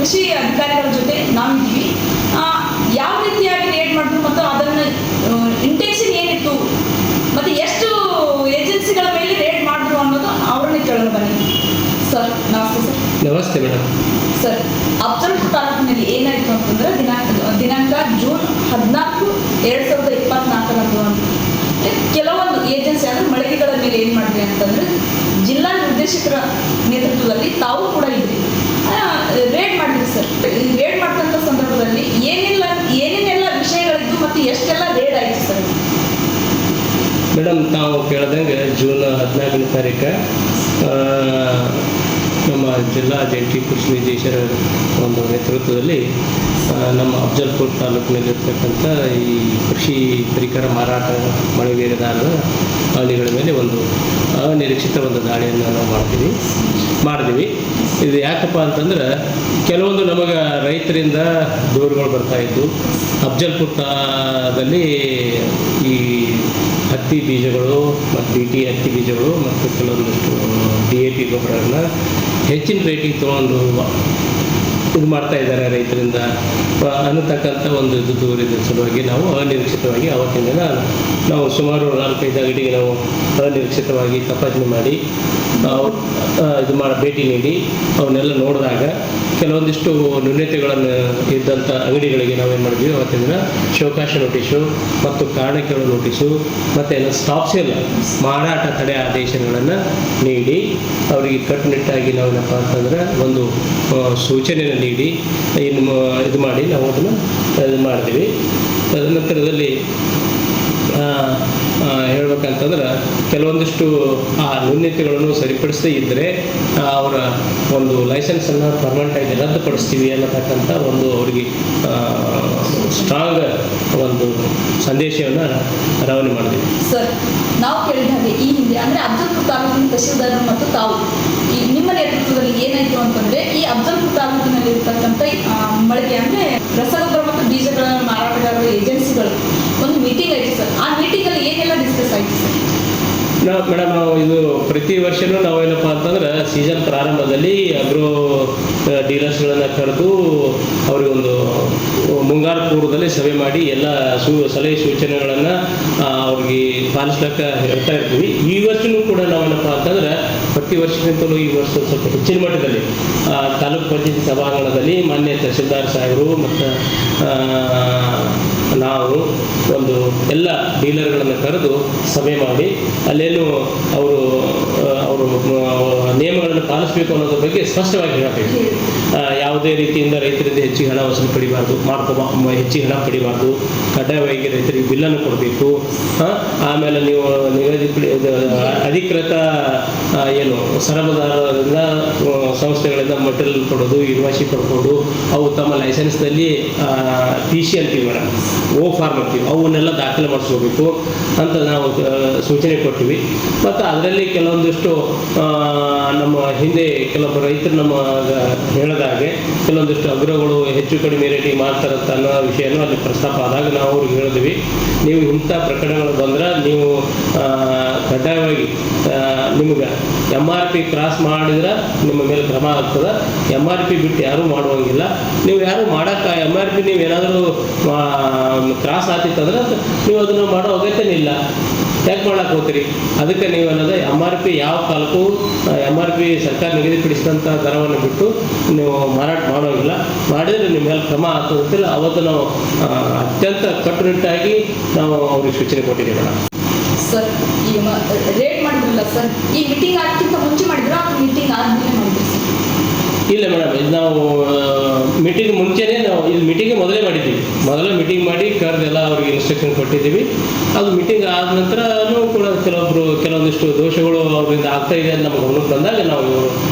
ಕೃಷಿ ಅಧಿಕಾರಿಗಳ ಜೊತೆ ನಾವಿದ್ದೀವಿ. ಯಾವ ರೀತಿಯಾಗಿ ರೇಟ್ ಮಾಡಿದ್ರು ಮತ್ತು ಅದನ್ನು ಇಂಟೆನ್ಷನ್ ಏನಿತ್ತು ಮತ್ತು ಎಷ್ಟು ಏಜೆನ್ಸಿಗಳ ಮೇಲೆ ರೇಟ್ ಮಾಡಿದ್ರು ಅನ್ನೋದು ಅವ್ರನ್ನೇ ಕೇಳೋಣ ಬನ್ನಿ. ಸರ್ ನಮಸ್ತೆ. ಸರ್ ನಮಸ್ತೆ ಮೇಡಮ್. ಸರ್ ಅಫ್ಜಲ್ಪುರ ತಾಲೂಕಿನಲ್ಲಿ ಏನಾಯಿತು ಅಂತಂದರೆ ದಿನಾಂಕ ಜೂನ್ 14, 2024 ಕೆಲವೊಂದು ಏಜೆನ್ಸಿ ಅಂದರೆ ಮಳಿಗೆಗಳ ಮೇಲೆ ಏನು ಮಾಡಿದ್ರಿ ಅಂತಂದರೆ ಜಿಲ್ಲಾ ನಿರ್ದೇಶಕರ ನೇತೃತ್ವದಲ್ಲಿ ತಾವು ಕೂಡ ಇದ್ರಿ, ರೇಡ್ ಮಾಡಿದ್ರಿ. ಸರ್ ರೇಡ್ ಮಾಡ್ತಂಥ ಸಂದರ್ಭದಲ್ಲಿ ಏನೇನೆಲ್ಲ ವಿಷಯಗಳಿದ್ದು ಮತ್ತು ಎಷ್ಟೆಲ್ಲ ರೇಡ್ ಆಯಿತು ಸರ್? ಮೇಡಮ್, ತಾವು ಕೇಳ್ದಂಗೆ ಜೂನ್ 14ನೇ ತಾರೀಕು ನಮ್ಮ ಜಿಲ್ಲಾ ಜಂಟಿ ಕೃಷಿ ನಿರ್ದೇಶಕರ ಒಂದು ನೇತೃತ್ವದಲ್ಲಿ ನಮ್ಮ ಅಫ್ಜಲ್ಪುರ ತಾಲೂಕಿನಲ್ಲಿರ್ತಕ್ಕಂಥ ಈ ಕೃಷಿ ಪರಿಕರ ಮಾರಾಟ ಮಳಿಗೆದಾರರ ಅಂಗಡಿಗಳ ಮೇಲೆ ಒಂದು ಅನಿರೀಕ್ಷಿತ ಒಂದು ದಾಳಿಯನ್ನು ನಾವು ಮಾಡಿದ್ವಿ. ಇದು ಯಾಕಪ್ಪ ಅಂತಂದ್ರೆ ಕೆಲವೊಂದು ನಮಗೆ ರೈತರಿಂದ ದೂರುಗಳು ಬರ್ತಾಯಿದ್ದು, ಅಫ್ಜಲ್ಪುರದಲ್ಲಿ ಈ ಹತ್ತಿ ಬೀಜಗಳು ಮತ್ತು BT ಹತ್ತಿ ಬೀಜಗಳು ಮತ್ತು ಕೆಲವೊಂದಿಷ್ಟು DAP ಗೊಬ್ಬರಗಳನ್ನ ಹೆಚ್ಚಿನ ರೇಟಿಗೆ ತೊಗೊಂಡು ಇದು ಮಾಡ್ತಾ ಇದ್ದಾರೆ ರೈತರಿಂದ ಅನ್ನತಕ್ಕಂಥ ಒಂದು ದೂರಿದ ಸಲುವಾಗಿ ನಾವು ಅನಿರೀಕ್ಷಿತವಾಗಿ ಅವತ್ತಿನ ದಿನ ನಾವು ಸುಮಾರು 4-5 ಅಂಗಡಿಗೆ ನಾವು ಅನಿರೀಕ್ಷಿತವಾಗಿ ತಪಾಸಣೆ ಮಾಡಿ ಭೇಟಿ ನೀಡಿ ಅವನ್ನೆಲ್ಲ ನೋಡಿದಾಗ ಕೆಲವೊಂದಿಷ್ಟು ನ್ಯೂನತೆಗಳನ್ನು ಇದ್ದಂಥ ಅಂಗಡಿಗಳಿಗೆ ನಾವೇನು ಮಾಡಿದ್ವಿ, ಅವತ್ತಿನ ದಿನ ಶೋಕಾಶ ನೋಟಿಸು ಮತ್ತು ಕಾರಣ ಕೇಳೋ ನೋಟಿಸು ಮತ್ತು ಸ್ಟಾಪ್ ಸೇಲ್ ಮಾರಾಟ ತಡೆ ಆದೇಶಗಳನ್ನು ನೀಡಿ ಅವರಿಗೆ ಕಟ್ಟುನಿಟ್ಟಾಗಿ ನಾವೇನಪ್ಪ ಅಂತಂದ್ರೆ ಒಂದು ಸೂಚನೆಯನ್ನು ನೀಡಿ ಇದು ಮಾಡಿ ನಾವು ಅದನ್ನು ಇದು ಮಾಡ್ತೀವಿ. ತದನಂತರದಲ್ಲಿ ಹೇಳ್ಬೇಕಂತಂದ್ರೆ ಕೆಲವೊಂದಿಷ್ಟು ಆ ನ್ಯೂನತೆಗಳನ್ನು ಸರಿಪಡಿಸದೇ ಇದ್ದರೆ ಅವರ ಒಂದು ಲೈಸೆನ್ಸನ್ನು ಪರ್ಮನೆಂಟಾಗಿ ರದ್ದುಪಡಿಸ್ತೀವಿ ಅನ್ನತಕ್ಕಂಥ ಒಂದು ಅವರಿಗೆ ಸ್ಟ್ರಾಂಗ್ ಒಂದು ಸಂದೇಶವನ್ನು ರವಾನೆ ಮಾಡಿದ್ವಿ. ಸರ್ ನಾವು ಕೇಳಿದ ಹಾಗೆ ಈ ಹಿಂದೆ ಅಂದರೆ ಅಫ್ಜಲ್ಪುರ ತಾಲೂಕಿನ ತಹಶೀಲ್ದಾರರು ಮತ್ತು ತಾವು ನಿಮ್ಮ ನೇತೃತ್ವದಲ್ಲಿ ಏನಾಯಿತು ಅಂತಂದರೆ ಈ ಅಫ್ಜಲ್ಪುರ ತಾಲೂಕಿನಲ್ಲಿ ಇರ್ತಕ್ಕಂಥ ಮಳಿಗೆ ಅಂದರೆ ರಸಗೊಬ್ಬರ ಮತ್ತು ಬೀಜಗಳ ಮಾರಾಟಗಾರರ ಏಜೆನ್ಸಿಗಳು ಒಂದು ಮೀಟಿಂಗ್ ಆಯಿತು ಸರ್. ಆ ಮೀಟಿಂಗಲ್ಲಿ ಏನೆಲ್ಲ ಡಿಸ್ಕಸ್ ಆಯಿತು ಸರ್? ಮೇಡಮ್, ನಾವು ಇದು ಪ್ರತಿ ವರ್ಷವೂ ನಾವೇನಪ್ಪ ಅಂತಂದ್ರೆ ಸೀಸನ್ ಪ್ರಾರಂಭದಲ್ಲಿ ಅಗ್ರೋ ಡೀಲರ್ಸ್ಗಳನ್ನು ಕರೆದು ಅವರಿಗೊಂದು ಮುಂಗಾರು ಪೂರ್ವದಲ್ಲಿ ಸಭೆ ಮಾಡಿ ಎಲ್ಲ ಸಲಹೆ ಸೂಚನೆಗಳನ್ನು ಅವ್ರಿಗೆ ಪಾಲಿಸ್ಲಿಕ್ಕೆ ಹೇಳ್ತಾ ಇರ್ತೀವಿ. ಈ ವರ್ಷವೂ ಕೂಡ ನಾವೇನಪ್ಪ ಅಂತಂದ್ರೆ ಪ್ರತಿ ವರ್ಷಕ್ಕಿಂತಲೂ ಈ ವರ್ಷ ಸ್ವಲ್ಪ ಹೆಚ್ಚಿನ ಮಟ್ಟದಲ್ಲಿ ತಾಲೂಕು ಪಂಚಾಯತ್ ಸಭಾಂಗಣದಲ್ಲಿ ಮಾನ್ಯ ತಹಶೀಲ್ದಾರ್ ಸಾಹೇಬರು ಮತ್ತು ನಾವು ಒಂದು ಎಲ್ಲ ಡೀಲರ್ಗಳನ್ನು ಕರೆದು ಸಭೆ ಮಾಡಿ ಅಲ್ಲೇನು ಅವರು ನಿಯಮಗಳನ್ನು ಪಾಲಿಸಬೇಕು ಅನ್ನೋದ್ರ ಬಗ್ಗೆ ಸ್ಪಷ್ಟವಾಗಿ ಹೇಳಬೇಕು. ಯಾವುದೇ ರೀತಿಯಿಂದ ರೈತರಿಂದ ಹೆಚ್ಚಿಗೆ ಹಣ ವಸೂಲಿ ಪಡಿಬಾರ್ದು, ಹೆಚ್ಚಿಗೆ ಹಣ ಪಡಿಬಾರ್ದು, ಕಡ್ಡಾಯವಾಗಿ ರೈತರಿಗೆ ಬಿಲ್ಲನ್ನು ಕೊಡಬೇಕು. ಆಮೇಲೆ ನೀವು ಅಧಿಕೃತ ಏನು ಸರಬರಾಜುದಾರರಿಂದ ಸಂಸ್ಥೆಗಳಿಂದ ಮಟೀರಿಯಲ್ ಕೊಡೋದು, ಇನ್ವಾಯ್ಸಿ ಪಡ್ಕೊಂಡು ಅವು ತಮ್ಮ ಲೈಸೆನ್ಸ್ನಲ್ಲಿ PC ಅಂತೀವಿ ಮೇಡಮ್, O ಫಾರ್ಮ್ ಅಂತೀವಿ, ಅವನ್ನೆಲ್ಲ ದಾಖಲೆ ಮಾಡಿಸ್ಕೋಬೇಕು ಅಂತ ನಾವು ಸೂಚನೆ ಕೊಟ್ಟಿವಿ. ಮತ್ತು ಅದರಲ್ಲಿ ಕೆಲವೊಂದಿಷ್ಟು ನಮ್ಮ ಹಿಂದೆ ಕೆಲವೊಬ್ಬ ರೈತರು ನಮ್ಮ ಹೇಳಿದಾಗೆ ಕೆಲವೊಂದಿಷ್ಟು ಅಗ್ರಗಳು ಹೆಚ್ಚು ಕಡಿಮೆ ರೇಟಿಗೆ ಮಾಡ್ತಾರಂತ ಅನ್ನೋ ವಿಷಯನೂ ಅಲ್ಲಿ ಪ್ರಸ್ತಾಪ ಆದಾಗ ನಾವು ಅವ್ರಿಗೆ ಹೇಳಿದ್ವಿ, ನೀವು ಇಂಥ ಪ್ರಕರಣಗಳು ಬಂದ್ರೆ ನೀವು ಕಡ್ಡಾಯವಾಗಿ ನಿಮ್ಗೆ MRP ಕ್ರಾಸ್ ಮಾಡಿದ್ರೆ ನಿಮ್ಮ ಮೇಲೆ ಕ್ರಮ ಆಗ್ತದೆ. MRP ಬಿಟ್ಟು ಯಾರೂ ಮಾಡುವಂಗಿಲ್ಲ. ನೀವು ಯಾರು ಮಾಡೋಕ್ಕೆ MRP ನೀವು ಏನಾದರೂ ಕ್ರಾಸ್ ಆಗ್ತಿತ್ತಂದ್ರೆ ನೀವು ಅದನ್ನು ಮಾಡೋ ಅಗತ್ಯನೇ ಇಲ್ಲ. ಯಾಕೆ ಮಾಡಕ್ಕೆ ಹೋಗ್ತೀರಿ? ಅದಕ್ಕೆ ನೀವು ಅನ್ನೋದು MRP ಯಾವ ಕಾಲಕ್ಕೂ MRP ಸರ್ಕಾರ ನಿಗದಿಪಡಿಸಿದಂಥ ದರವನ್ನು ಬಿಟ್ಟು ನೀವು ಮಾರಾಟ ಮಾಡೋಂಗಿಲ್ಲ. ಮಾಡಿದರೆ ನಿಮ್ಮ ಮೇಲೆ ಕ್ರಮ ಆಗ್ತದಂತಿಲ್ಲ. ಅವತ್ತು ನಾವು ಅತ್ಯಂತ ಕಟ್ಟುನಿಟ್ಟಾಗಿ ನಾವು ಅವ್ರಿಗೆ ಸೂಚನೆ ಕೊಟ್ಟಿದ್ದೀವಿ ಮೇಡಮ್. ಸರ್ ಈಗ ರೇಟ್ ಮಾಡಿದ್ರಲ್ಲ ಸರ್, ಈ ಮೀಟಿಂಗ್ ಆಗ್ತಿಂತ ಮುಂಚೆ ಮಾಡಿದ್ರ ಅಥವಾ ಮೀಟಿಂಗ್ ಆದ್ಮೇಲೆ ಮಾಡಿದ್ರಿ ಸರ್? ಇಲ್ಲ ಮೇಡಮ್, ಇದು ನಾವು ಮೀಟಿಂಗ್ ಮುಂಚೆನೇ ನಾವು ಇದು ಮೀಟಿಂಗ್ ಮೊದಲೇ ಮಾಡಿದ್ದೀವಿ. ಮೊದಲೇ ಮೀಟಿಂಗ್ ಮಾಡಿ ಕರೆದೆಲ್ಲ ಅವ್ರಿಗೆ ಇನ್ಸ್ಟ್ರಕ್ಷನ್ ಕೊಟ್ಟಿದ್ದೀವಿ. ಅದು ಮೀಟಿಂಗ್ ಆದ ನಂತರನೂ ಕೂಡ ಕೆಲವೊಂದಿಷ್ಟು ದೋಷಗಳು ಅವರಿಂದ ಆಗ್ತಾ ಇದೆ ಅಂತ ನಮಗೆ ಗಮನಕ್ಕೆ ಬಂದಾಗ ನಾವು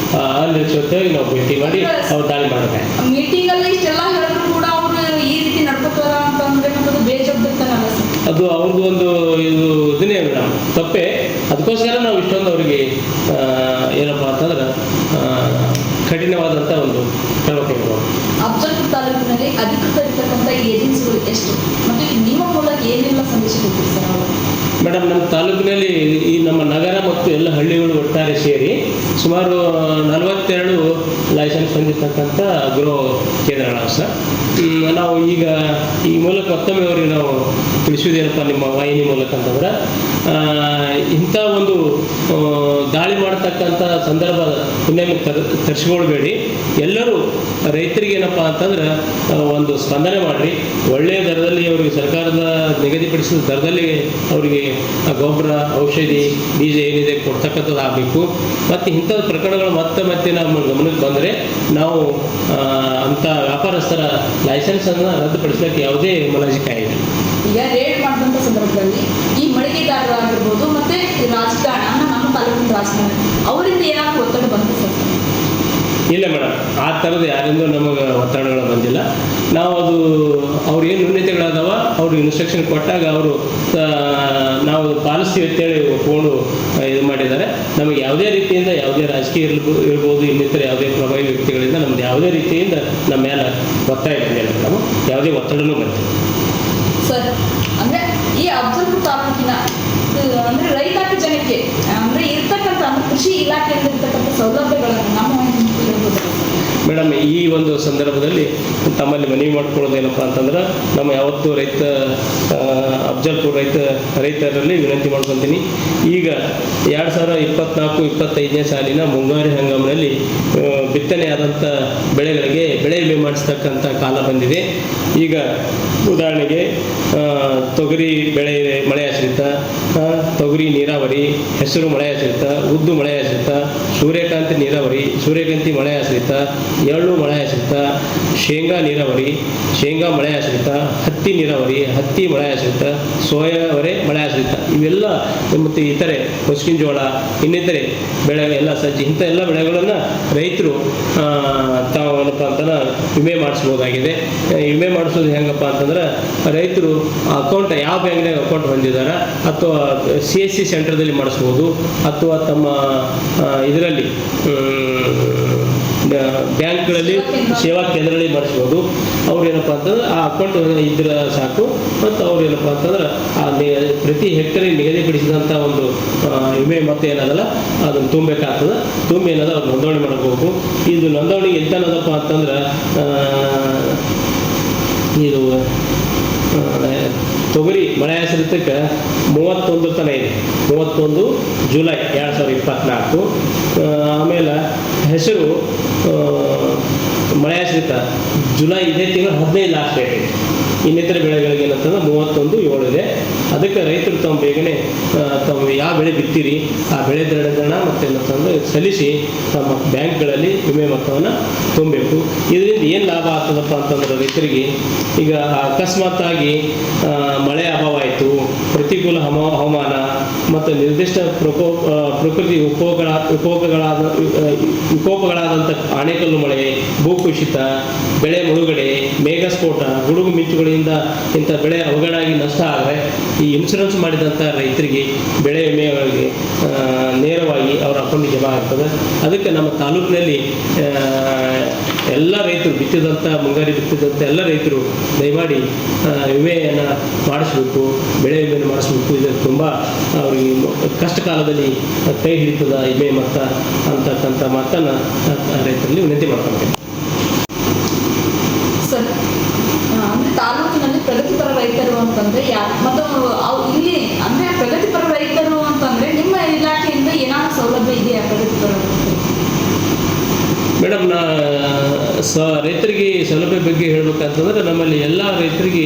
ಅನಿರೀಕ್ಷಿತವಾಗಿ ನಾವು ಭೇಟಿ ಮಾಡಿ ಅವ್ರು ದಾಳಿ ಮಾಡಬೇಕು. ಮೀಟಿಂಗಲ್ಲಿ ಇಷ್ಟೆಲ್ಲ ಹೇಳಿದ್ರು ಕೂಡ ಅವರು ಈ ರೀತಿ ನಡ್ಕೋತಾರ ಅಂತಂದ್ರೆ ಅದು ಬೇಜವಾಬ್ದಾರಿತನ ಸರ್. ಅದು ಅವ್ರದ್ದು ಒಂದು ಇದನ್ನೇ ಮೇಡಮ್, ತಪ್ಪೇ. ಅದಕ್ಕೋಸ್ಕರ ನಾವು ಇಷ್ಟೊಂದು ಅವರಿಗೆ ಏನಪ್ಪ ಅಂತಂದ್ರೆ ಕಠಿಣವಾದಂಥ ಒಂದು ಹೇಳ್ಬೇಕು. ಅಫ್ಜಲ್ಪುರ ತಾಲೂಕಿನಲ್ಲಿ ಅಧಿಕೃತ ಇರ್ತಕ್ಕಂಥ ಏಜೆನ್ಸಿಗಳು ಎಷ್ಟು ಮತ್ತು ನಿಮ್ಮ ಮೂಲಕ ಏನೆಲ್ಲ ಸಂದೇಶ ಕೊಡ್ತೀವಿ ಸರ್ ಅವರು? ಮೇಡಮ್, ನಮ್ಮ ತಾಲೂಕಿನಲ್ಲಿ ಈ ನಮ್ಮ ನಗರ ಮತ್ತು ಎಲ್ಲ ಹಳ್ಳಿಗಳು ಒಟ್ಟಾರೆ ಸೇರಿ ಸುಮಾರು 42 ಲೈಸೆನ್ಸ್ ಹೊಂದಿರತಕ್ಕಂಥ ಅಗ್ರೋ ಕೇಂದ್ರಗಳಾವ ಸರ್. ನಾವು ಈಗ ಈ ಮೂಲಕ ಮತ್ತೊಮ್ಮೆ ಅವರಿಗೆ ನಾವು ತಿಳಿಸೋದೇನಪ್ಪ ನಿಮ್ಮ ವಾಹಿನಿ ಮೂಲಕ ಅಂತಂದ್ರೆ, ಇಂಥ ಒಂದು ದಾಳಿ ಮಾಡತಕ್ಕಂಥ ಸಂದರ್ಭ ಇನ್ನೊಮ್ಮೆ ತರಿಸ್ಕೊಳ್ಬೇಡಿ. ಎಲ್ಲರೂ ರೈತರಿಗೆ ಏನಪ್ಪ ಅಂತಂದ್ರೆ ಒಂದು ಸ್ಪಂದನೆ ಮಾಡಿರಿ. ಒಳ್ಳೆಯ ದರದಲ್ಲಿ ಅವರಿಗೆ ಸರ್ಕಾರದ ನಿಗದಿಪಡಿಸಿದ ದರದಲ್ಲಿ ಅವರಿಗೆ ಗೊಬ್ಬರ, ಔಷಧಿ, ಬೀಜ ಏನಿದೆ ಕೊಡ್ತಕ್ಕಂಥದ್ದು ಆಗಬೇಕು. ಮತ್ತು ಇಂಥ ಪ್ರಕರಣಗಳು ಮತ್ತೆ ನಮ್ಮ ಗಮನಕ್ಕೆ ಬಂದರೆ ನಾವು ಅಂಥ ವ್ಯಾಪಾರಸ್ಥರ ಲೈಸೆನ್ಸನ್ನು ರದ್ದುಪಡಿಸಲಿಕ್ಕೆ ಯಾವುದೇ ಮುಲಾಜಿ ಕಾಯಿಲ್ಲ. ಈಗ ರೇಡ್ ಮಾಡಿದಂಥ ಸಂದರ್ಭದಲ್ಲಿ ಈ ಮಳಿಗೆದಾರರು ಆಗಿರ್ಬೋದು ಮತ್ತೆ ರಾಜಕಾರಣ ನಮ್ಮ ತಾಲೂಕಿನ ರಾಜಕಾರಣ ಅವರಿಂದ ಏನಾದರೂ ಒತ್ತಡ ಬಂತು ಸರ್? ಇಲ್ಲ ಮೇಡಮ್, ಆ ಥರದ್ದು ಯಾರಿಂದ ನಮಗೆ ಒತ್ತಡಗಳು ಬಂದಿಲ್ಲ. ನಾವು ಅದು ಅವ್ರು ಏನು ನ್ಯೂನತೆಗಳದಾವ ಅವ್ರಿಗೆ ಇನ್ಸ್ಟ್ರಕ್ಷನ್ ಕೊಟ್ಟಾಗ ಅವರು ನಾವು ಪಾಲಿಸ್ತೀವಿ ಅಂತೇಳಿ ಒಪ್ಕೊಂಡು ಇದು ಮಾಡಿದ್ದಾರೆ. ನಮಗೆ ಯಾವುದೇ ರೀತಿಯಿಂದ ಯಾವುದೇ ರಾಜಕೀಯ ಇರ್ಬೋದು, ಇನ್ನಿತರ ಯಾವುದೇ ಪ್ರಭಾವಿ ವ್ಯಕ್ತಿಗಳಿಂದ ನಮ್ದು ಯಾವುದೇ ರೀತಿಯಿಂದ ನಮ್ಮ ಮೇಲೆ ಒತ್ತಾಯ ಬಂದಿಲ್ಲ. ನಾವು ಯಾವುದೇ ಒತ್ತಡನೂ ಬಂದಿಲ್ಲ ಸರ್. ಅಂದರೆ ಈ ಅಫಜಲ್ಪುರ ತಾಲೂಕಿನ ಅಂದರೆ ರೈತಾಪಿ ಜನಕ್ಕೆ ಅಂದರೆ ಇರ್ತಕ್ಕಂಥ ಕೃಷಿ ಇಲಾಖೆಯಿಂದ ಇರ್ತಕ್ಕಂಥ ಸೌಲಭ್ಯಗಳನ್ನು ನಮ್ಮ ಹೇಳ್ಬೋದು ಮೇಡಮ್. ಈ ಒಂದು ಸಂದರ್ಭದಲ್ಲಿ ತಮ್ಮಲ್ಲಿ ಮನವಿ ಮಾಡ್ಕೊಳ್ಳೋದೇನಪ್ಪ ಅಂತಂದ್ರೆ, ನಮ್ಮ ಯಾವತ್ತೂ ಅಫಜಲ್ಪುರ ರೈತರಲ್ಲಿ ವಿನಂತಿ ಮಾಡ್ಕೊತೀನಿ. ಈಗ 2024-25ನೇ ಸಾಲಿನ ಮುಂಗಾರು ಹಂಗಾಮಿನಲ್ಲಿ ಬಿತ್ತನೆಯಾದಂಥ ಬೆಳೆಗಳಿಗೆ ಬೆಳೆ ವಿಮೆ ಮಾಡಿಸ್ತಕ್ಕಂಥ ಕಾಲ ಬಂದಿದೆ. ಈಗ ಉದಾಹರಣೆಗೆ ತೊಗರಿ ಬೆಳೆ ಮಳೆ ಆಶ್ರಿತ, ತೊಗರಿ ನೀರಾವರಿ, ಹೆಸರು ಮಳೆ ಆಶ್ರಿತ, ಉದ್ದು ಮಳೆ ಆಶ್ರಿತ, ಸೂರ್ಯಕಾಂತಿ ನೀರಾವರಿ, ಸೂರ್ಯಕಾಂತಿ ಮಳೆ ಆಶ್ರಿತ, ಎಳ್ಳು ಮಳೆ ಆಶ್ರಿತ, ಶೇಂಗಾ ನೀರಾವರಿ, ಶೇಂಗಾ ಮಳೆ ಆಶ್ರಿತ, ಹತ್ತಿ ನೀರಾವರಿ, ಹತ್ತಿ ಮಳೆ ಆಶ್ರಿತ, ಸೋಯಾವರೆ ಮಳೆ ಆಶ್ರಿತ, ಇವೆಲ್ಲ ಮತ್ತು ಇತರೆ ಮುಸ್ಕಿನ ಜೋಳ ಇನ್ನಿತರೆ ಬೆಳೆ ಎಲ್ಲ ಸಜ್ಜಿ, ಇಂಥ ಎಲ್ಲ ಬೆಳೆಗಳನ್ನು ರೈತರು ತಾವು ಏನಪ್ಪ ಅಂತಂದ್ರೆ ವಿಮೆ ಮಾಡಿಸ್ಬೋದಾಗಿದೆ. ವಿಮೆ ಮಾಡಿಸೋದು ಹೆಂಗಪ್ಪ ಅಂತಂದ್ರೆ, ರೈತರು ಅಕೌಂಟ್ ಯಾವ ಬ್ಯಾಂಕ್ನಾಗ ಅಕೌಂಟ್ ಹೊಂದಿದ್ದಾರೆ ಅಥವಾ CSC ಸೆಂಟರ್ದಲ್ಲಿ ಮಾಡಿಸ್ಬೋದು, ಅಥವಾ ತಮ್ಮ ಇದರಲ್ಲಿ ಬ್ಯಾಂಕ್ಗಳಲ್ಲಿ ಸೇವಾ ಕೇಂದ್ರಗಳಲ್ಲಿ ಮಾಡಿಸ್ಬೋದು. ಅವ್ರು ಏನಪ್ಪ ಅಂತಂದ್ರೆ ಆ ಅಕೌಂಟ್ ಇದ್ರೆ ಸಾಕು. ಮತ್ತು ಅವ್ರು ಏನಪ್ಪ ಅಂತಂದ್ರೆ ಪ್ರತಿ ಹೆಕ್ಟರಿಗೆ ನಿಗದಿಪಡಿಸಿದಂಥ ಒಂದು ವಿಮೆ ಮೊತ್ತ ಏನದಲ್ಲ ಅದನ್ನು ತುಂಬಬೇಕಾಗ್ತದೆ. ತುಂಬಿ ಏನದ ಅವ್ರು ನೋಂದಣಿ ಮಾಡಬೇಕು. ಇದು ನೋಂದಣಿ ಎಂತನದಪ್ಪ ಅಂತಂದ್ರೆ, ಇದು ತೊಗರಿ ಮಳೆ ಆಶ್ರಿತಕ್ಕೆ 31 ತನಕ ಇದೆ, 31 ಜುಲೈ 2024. ಆಮೇಲೆ ಹೆಸರು ಮಳೆ ಆಶ್ರಿತ ಜುಲೈ ಇದೇ ತಿಂಗಳು 15 ಲಾಸ್ಟ್ ಡೇಟ್ ಇದೆ. ಇನ್ನಿತರ ಬೆಳೆಗಳಿಗೆ ಏನಂತಂದ್ರೆ 31/7 ಇದೆ. ಅದಕ್ಕೆ ರೈತರು ತಮ್ಮ ಬೇಗನೆ ತಮ್ಮ ಯಾವ ಬೆಳೆ ಬಿತ್ತೀರಿ ಆ ಬೆಳೆ ದೃಢೀಕರಣ ಮತ್ತು ಏನಂತಂದ್ರೆ ಸಲ್ಲಿಸಿ ತಮ್ಮ ಬ್ಯಾಂಕ್ಗಳಲ್ಲಿ ವಿಮೆ ಮೊತ್ತವನ್ನು ತುಂಬಬೇಕು. ಇದರಿಂದ ಏನು ಲಾಭ ಆಗ್ತದಪ್ಪ ಅಂತಂದ್ರೆ ರೈತರಿಗೆ, ಈಗ ಅಕಸ್ಮಾತ್ತಾಗಿ ಮಳೆ ಅಭಾವ ಆಯಿತು, ಪ್ರತಿಕೂಲ ಹವಾಮಾನ ಮತ್ತು ನಿರ್ದಿಷ್ಟ ಪ್ರಕೃತಿ ವಿಕೋಪಗಳಾದಂಥ ಆಣೆಕಲ್ಲು ಮಳೆ, ಭೂಕುಸಿತ, ಬೆಳೆ ಮುಳುಗಡೆ, ಮೇಘಸ್ಫೋಟ, ಗುಡುಗು ಮಿಂಚುಗಳಿಂದ ಇಂಥ ಬೆಳೆ ಅವಘಡಾಗಿ ನಷ್ಟ ಆದರೆ ಈ ಇನ್ಶೂರೆನ್ಸ್ ಮಾಡಿದಂಥ ರೈತರಿಗೆ ಬೆಳೆ ವಿಮೆಗಳಿಗೆ ನೇರವಾಗಿ ಅವರ ಅಕೌಂಟಿಗೆ ಜಮಾ ಆಗ್ತದೆ. ಅದಕ್ಕೆ ನಮ್ಮ ತಾಲೂಕಿನಲ್ಲಿ ಎಲ್ಲ ರೈತರು ಮುಂಗಾರಿ ಬಿತ್ತಿದಂಥ ಎಲ್ಲ ರೈತರು ದಯಮಾಡಿ ವಿಮೆಯನ್ನು ಮಾಡಿಸ್ಬೇಕು, ಬೆಳೆ ವಿಮೆಯನ್ನು ಮಾಡಿಸ್ಬೇಕು. ಇದು ತುಂಬ ಅವರಿಗೆ ಕಷ್ಟ ಕಾಲದಲ್ಲಿ ಕೈ ಹಿಡಿತದ ವಿಮೆ ಮೊತ್ತ ಅಂತಕ್ಕಂಥ ಮಾತನ್ನು ರೈತರಲ್ಲಿ ವಿನಂತಿ ಮಾಡ್ಕೊಳ್ತೀನಿ. ಸರ್, ಅಂದರೆ ತಾಲೂಕಿನಲ್ಲಿ ಪ್ರಗತಿಪರ ರೈತರು ಅಂತಂದರೆ ಯಾರು, ಮತ್ತು ಇಲ್ಲಿ ಅಂದರೆ ಪ್ರಗತಿಪರ ರೈತರು ಅಂತಂದರೆ ನಿಮ್ಮ ಇಲಾಖೆಯಿಂದ ಏನಾದರೂ ಸೌಲಭ್ಯ ಇದೆಯಾ ಪ್ರಗತಿಪರ ರೈತರು? ಮೇಡಮ್, ರೈತರಿಗೆ ಸೌಲಭ್ಯ ಬಗ್ಗೆ ಹೇಳ್ಬೇಕಂತಂದ್ರೆ, ನಮ್ಮಲ್ಲಿ ಎಲ್ಲ ರೈತರಿಗೆ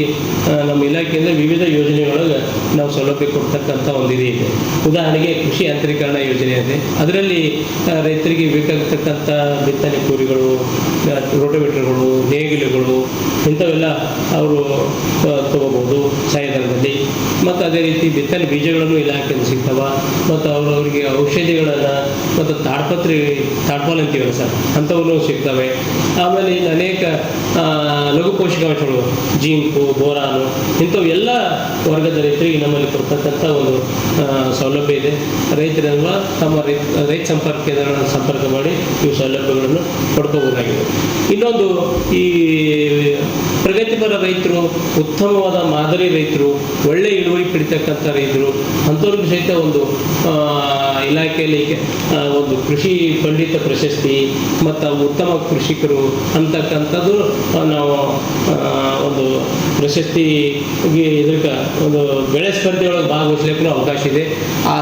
ನಮ್ಮ ಇಲಾಖೆಯಿಂದ ವಿವಿಧ ಯೋಜನೆಗಳೊಳಗೆ ನಾವು ಸೌಲಭ್ಯ ಕೊಡ್ತಕ್ಕಂಥ ಒಂದು ಇದೆ. ಉದಾಹರಣೆಗೆ ಕೃಷಿ ಯಾಂತ್ರೀಕರಣ ಯೋಜನೆ ಇದೆ. ಅದರಲ್ಲಿ ರೈತರಿಗೆ ಬೇಕಾಗತಕ್ಕಂಥ ಬಿತ್ತನೆ ಕೂರಿಗಳು, ರೋಟೋವೇಟರ್ಗಳು, ನೇಗಿಲುಗಳು ಇಂಥವೆಲ್ಲ ಅವರು ತಗೋಬೋದು ಸಹಾಯಧನದಲ್ಲಿ. ಮತ್ತು ಅದೇ ರೀತಿ ಬಿತ್ತನೆ ಬೀಜಗಳನ್ನು ಇಲಾಖೆಯಿಂದ ಸಿಗ್ತವೆ. ಮತ್ತು ಅವರಿಗೆ ಔಷಧಿಗಳನ್ನು ಮತ್ತು ತಾಡ್ಪಾಲ್ ಅಂತೀವಲ್ಲ ಸರ್, ಅಂಥವನ್ನು ಸಿಗ್ತವೆ. ಆಮೇಲೆ ಇನ್ನು ಅನೇಕ ಲಘು ಪೋಷಕಾಂಶಗಳು ಜಿಂಕು, ಬೋರಾನು ಇಂಥವು ಎಲ್ಲ ವರ್ಗದ ರೈತರಿಗೆ ನಮ್ಮಲ್ಲಿ ಕೊಡ್ತಕ್ಕಂಥ ಒಂದು ಸೌಲಭ್ಯ ಇದೆ. ರೈತರೆಲ್ಲ ತಮ್ಮ ರೈತ ಸಂಪರ್ಕ ಕೇಂದ್ರಗಳನ್ನು ಸಂಪರ್ಕ ಮಾಡಿ ಈ ಸೌಲಭ್ಯಗಳನ್ನು ಪಡ್ಕೋಬಹುದಾಗಿದೆ. ಇನ್ನೊಂದು, ಈ ಪ್ರಗತಿಪರ ರೈತರು, ಉತ್ತಮವಾದ ಮಾದರಿ ರೈತರು, ಒಳ್ಳೆ ಇಳುವರಿ ಪಡಿತಕ್ಕಂಥ ರೈತರು, ಅಂಥವ್ರಿಗೂ ಸಹಿತ ಒಂದು ಇಲಾಖೆಯಲ್ಲಿ ಒಂದು ಕೃಷಿ ಪಂಡಿತ ಪ್ರಶಸ್ತಿ ಮತ್ತು ಉತ್ತಮ ಕೃಷಿಕರು ಅಂತಕ್ಕಂಥದ್ದು ನಾವು ಒಂದು ಪ್ರಶಸ್ತಿಗೆ ಇದಕ್ಕೆ ಒಂದು ಬೆಳೆ ಸ್ಪರ್ಧೆಯೊಳಗೆ ಭಾಗವಹಿಸ್ಲಿಕ್ಕೂ ಅವಕಾಶ ಇದೆ.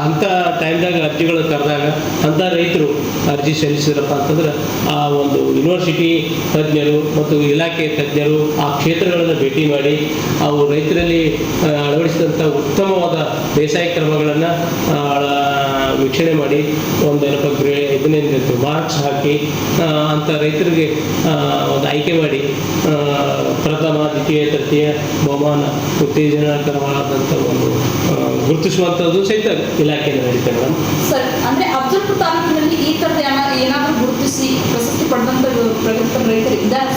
ಅಂಥ ಟೈಮ್ದಾಗ ಅರ್ಜಿಗಳು ಕರೆದಾಗ ಅಂಥ ರೈತರು ಅರ್ಜಿ ಸಲ್ಲಿಸಿದ್ರಪ್ಪ ಅಂತಂದ್ರೆ ಆ ಒಂದು ಯೂನಿವರ್ಸಿಟಿ ತಜ್ಞರು ಮತ್ತು ಇಲಾಖೆ ತಜ್ಞರು ಆ ಕ್ಷೇತ್ರಗಳನ್ನು ಭೇಟಿ ಮಾಡಿ ಅವು ರೈತರಲ್ಲಿ ಅಳವಡಿಸಿದಂಥ ಉತ್ತಮವಾದ ಬೇಸಾಯ ಕ್ರಮಗಳನ್ನು ವೀಕ್ಷಣೆ ಮಾಡಿ ಒಂದು ಇದನ್ನೇನು ಮಾರ್ಕ್ಸ್ ಹಾಕಿ ಅಂಥ ರೈತರಿಗೆ ಒಂದು ಆಯ್ಕೆ ಮಾಡಿ ಪ್ರಥಮ, ದ್ವಿತೀಯ, ತೃತೀಯ ಬಹುಮಾನ ಉತ್ತೇಜನಕರವಾದಂಥ ಒಂದು ಗುರುತಿಸುವಂಥದ್ದು ಸಹಿತ ಇಲಾಖೆಯಿಂದ ನಡೀತದೆ ಮೇಡಮ್. ಸರ್, ಅಂದರೆ ಅಫಜಲ್ಪುರ ತಾಲೂಕಿನಲ್ಲಿ ಈ ಥರದ ಏನಾದರೂ ಗುರುತಿಸಿ ಪ್ರಶಸ್ತಿ ಪಡೆದಂಥ ಪ್ರಗತಿಪರ ರೈತರು ಇದ್ದಾರೆ?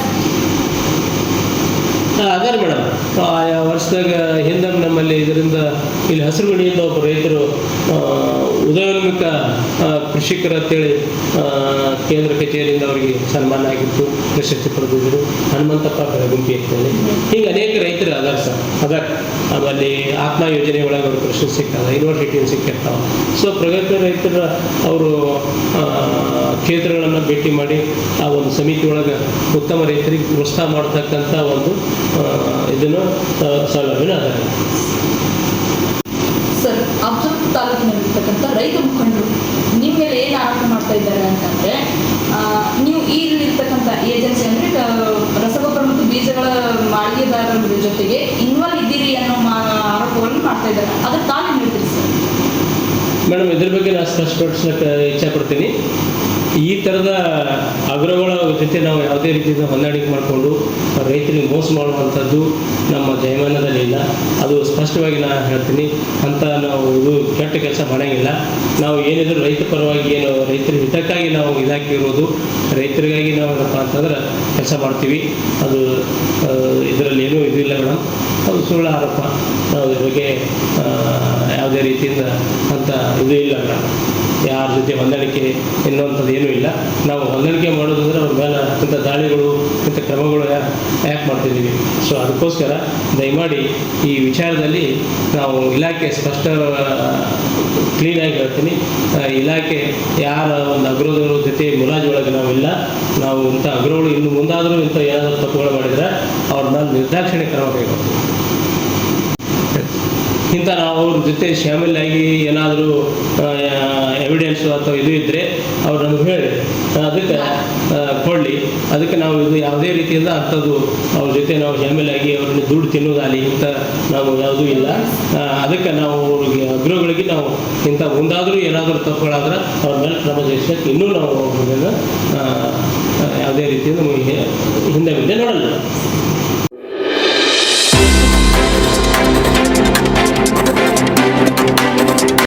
ಅದಾರ ಮೇಡಮ್. ಆಯಾ ವರ್ಷದಾಗ ಹಿಂದೆ ನಮ್ಮಲ್ಲಿ ಇದರಿಂದ ಇಲ್ಲಿ ಹಸಿರುಗಣಿಯಿಂದ ಒಬ್ಬ ರೈತರು ಉದಯೋನ್ಮುಖ ಕೃಷಿಕರು ಅಂತೇಳಿ ಕೇಂದ್ರ ಕಚೇರಿಯಿಂದ ಅವರಿಗೆ ಸನ್ಮಾನ ಆಗಿತ್ತು, ಪ್ರಶಸ್ತಿ ಪಡೆದಿದ್ದರು. ಹನುಮಂತಪ್ಪ ಬೆಳಗುಂಪಿ ಅಂತೇಳಿ ಹೀಗೆ ಅನೇಕ ರೈತರು ಅದಾರ ಸರ್. ಅದಾರ ಆಮೇಲೆ ಆತ್ಮ ಯೋಜನೆ ಒಳಗೆ ಅವ್ರಿಗೆ ಪ್ರಶಸ್ತಿ ಸಿಗ್ತದೆ, ಯೂನಿವರ್ಸಿಟಿಯಿಂದ ಸಿಕ್ಕಿರ್ತಾವೆ. ಸೊ ಪ್ರಗತಿ ರೈತರ ಅವರು ಕ್ಷೇತ್ರಗಳನ್ನು ಭೇಟಿ ಮಾಡಿ ಆ ಒಂದು ಸಮಿತಿ ಒಳಗೆ ಉತ್ತಮ ರೈತರಿಗೆ ಪ್ರೋತ್ಸಾಹ ಮಾಡತಕ್ಕಂಥ ಒಂದು ಇದನ್ನು ಸೌಲಭ್ಯನ ಅದ. ಸರ್, ಅಫಜಲ್ಪುರ ತಾಲೂಕಿನಲ್ಲಿರ್ತಕ್ಕಂಥ ರೈತ ಮುಖಂಡರು ನಿಮ್ಮ ಮೇಲೆ ಏನು ಆರೋಪ ಮಾಡ್ತಾ ಇದ್ದಾರೆ ಅಂತಂದರೆ, ನೀವು ಇಲ್ಲಿರ್ತಕ್ಕಂಥ ಏಜೆನ್ಸಿ ಅಂದರೆ ರಸಗೊಬ್ಬರ ಮತ್ತು ಬೀಜಗಳ ಮಾಳಿಗೆದಾರರ ಜೊತೆಗೆ ಇನ್ವಾಲ್ವ್ ಇದ್ದೀರಿ ಅನ್ನೋ ಆರೋಪಗಳನ್ನು ಮಾಡ್ತಾ ಇದ್ದಾರೆ. ಅದಕ್ಕೆ ತಾವು ಹೇಳ್ತೀರಿ ಸರ್? ಮೇಡಮ್, ಇದ್ರ ಬಗ್ಗೆ ನಾನು ಸ್ಪಷ್ಟಪಡಿಸ್ಲಿಕ್ಕೆ ಇಚ್ಛೆಪಡ್ತೀನಿ. ಈ ಥರದ ಅಗ್ರಗಳ ಜೊತೆ ನಾವು ಯಾವುದೇ ರೀತಿಯಿಂದ ಹೊಂದಾಣಿಕೆ ಮಾಡಿಕೊಂಡು ರೈತರಿಗೆ ಮೋಸ ಮಾಡುವಂಥದ್ದು ನಮ್ಮ ಜಯಮಾನದಲ್ಲಿ ಇಲ್ಲ. ಅದು ಸ್ಪಷ್ಟವಾಗಿ ನಾನು ಹೇಳ್ತೀನಿ. ಅಂತ ನಾವು ಇದು ಕೆಟ್ಟ ಕೆಲಸ ಮಾಡೋಂಗಿಲ್ಲ. ನಾವು ಏನಿದ್ರು ರೈತ ಪರವಾಗಿ, ಏನು ರೈತರ ಹಿತಕ್ಕಾಗಿ ನಾವು ಇಲಾಖೆ ಇರೋದು, ರೈತರಿಗಾಗಿ ನಾವು ಏನಪ್ಪ ಅಂತಂದ್ರೆ ಕೆಲಸ ಮಾಡ್ತೀವಿ. ಅದು ಇದರಲ್ಲಿ ಏನೂ ಇದಿಲ್ಲ ಮೇಡಮ್. ಅದು ಸುಳ್ಳು ಆರೋಪ. ನಾವು ಇದ್ರ ಬಗ್ಗೆ ಯಾವುದೇ ರೀತಿಯಿಂದ ಅಂತ ಇದು ಇಲ್ಲ ಮೇಡಮ್. ಯಾರ ಜೊತೆ ಹೊಂದಾಣಿಕೆ ಎನ್ನುವಂಥದ್ದು ಏನೂ ಇಲ್ಲ. ನಾವು ಹೊಂದಾಣಿಕೆ ಮಾಡೋದಂದ್ರೆ ಅವ್ರ ಮೇಲೆ ಇಂಥ ದಾಳಿಗಳು, ಇಂಥ ಕ್ರಮಗಳು ಯಾಕೆ ಮಾಡ್ತಿದ್ದೀವಿ. ಸೊ ಅದಕ್ಕೋಸ್ಕರ ದಯಮಾಡಿ ಈ ವಿಚಾರದಲ್ಲಿ ನಾವು ಇಲಾಖೆ ಸ್ಪಷ್ಟ ಕ್ಲೀನಾಗಿ ಹೇಳ್ತೀನಿ. ಇಲಾಖೆ ಯಾರ ಒಂದು ಅಗ್ರದವ್ರ ಜೊತೆ ಮುಲಾಜಿ ಒಳಗೆ ನಾವಿಲ್ಲ. ನಾವು ಇಂಥ ಅಗ್ರಗಳು ಇನ್ನು ಮುಂದಾದರೂ ಇಂಥ ಏನಾದರೂ ತಪ್ಪುಗಳು ಮಾಡಿದರೆ ಅವ್ರ ಮೇಲೆ ನಿರ್ದಾಕ್ಷಿಣ್ಯ ಕ್ರಮ ಕೈಗೊಳ್ತೀವಿ. ಇಂಥ ನಾವು ಅವ್ರ ಜೊತೆ ಶಾಮೀಲಾಗಿ ಏನಾದರೂ ಎವಿಡೆನ್ಸು ಅಥವಾ ಇದು ಇದ್ದರೆ ಅವ್ರು ನಮ್ಗೆ ಹೇಳಿ ಅದಕ್ಕೆ ಕೊಡಲಿ. ಅದಕ್ಕೆ ನಾವು ಇದು ಯಾವುದೇ ರೀತಿಯಿಂದ ಅಂಥದ್ದು ಅವ್ರ ಜೊತೆ ನಾವು ಶಾಮೀಲಾಗಿ ಅವ್ರನ್ನ ದುಡ್ಡು ತಿನ್ನೋದಾಗಲಿ ಇಂಥ ನಾವು ಯಾವುದೂ ಇಲ್ಲ. ಅದಕ್ಕೆ ನಾವು ಅವ್ರಿಗೆ ಅಗ್ರಗಳಿಗೆ ನಾವು ಇಂಥ ಮುಂದಾದರೂ ಏನಾದರೂ ತಪ್ಪುಗಳಾದ್ರೆ ಅವ್ರ ಮೇಲೆ ಕ್ರಮ ಜರುಗಿಸಕ್ಕೆ ಇನ್ನೂ ನಾವು ಯಾವುದೇ ರೀತಿಯಿಂದ ಹಿಂದೆ ಮುಂದೆ ನೋಡಲ್ಲ.